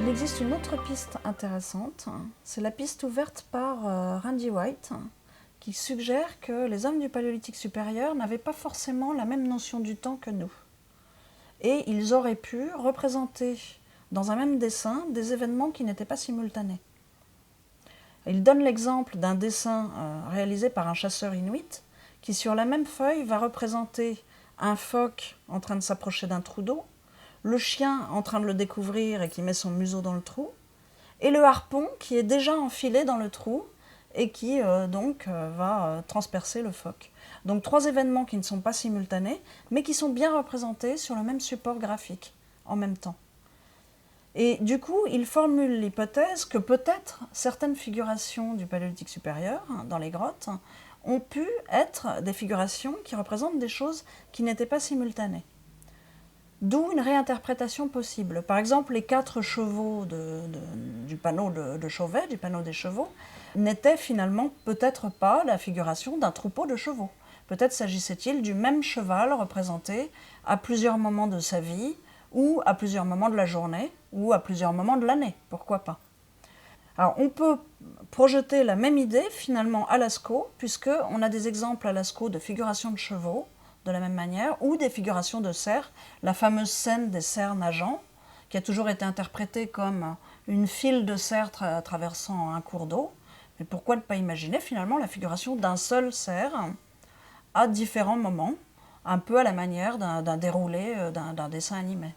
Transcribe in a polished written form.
Il existe une autre piste intéressante, c'est la piste ouverte par Randy White, qui suggère que les hommes du Paléolithique supérieur n'avaient pas forcément la même notion du temps que nous. Et ils auraient pu représenter dans un même dessin des événements qui n'étaient pas simultanés. Il donne l'exemple d'un dessin réalisé par un chasseur inuit qui, sur la même feuille, va représenter un phoque en train de s'approcher d'un trou d'eau, le chien en train de le découvrir et qui met son museau dans le trou, et le harpon qui est déjà enfilé dans le trou et qui va transpercer le phoque. Donc 3 événements qui ne sont pas simultanés, mais qui sont bien représentés sur le même support graphique en même temps. Et du coup, il formule l'hypothèse que peut-être certaines figurations du Paléolithique supérieur, dans les grottes, ont pu être des figurations qui représentent des choses qui n'étaient pas simultanées. D'où une réinterprétation possible. Par exemple, les 4 chevaux du panneau de Chauvet, du panneau des chevaux, n'étaient finalement peut-être pas la figuration d'un troupeau de chevaux. Peut-être s'agissait-il du même cheval représenté à plusieurs moments de sa vie, ou à plusieurs moments de la journée, ou à plusieurs moments de l'année, pourquoi pas. Alors on peut projeter la même idée finalement à Lascaux, puisqu'on a des exemples à Lascaux de figurations de chevaux, de la même manière, ou des figurations de cerfs, la fameuse scène des cerfs nageants, qui a toujours été interprétée comme une file de cerfs traversant un cours d'eau. Mais pourquoi ne pas imaginer finalement la figuration d'un seul cerf à différents moments, un peu à la manière d'un déroulé d'un dessin animé.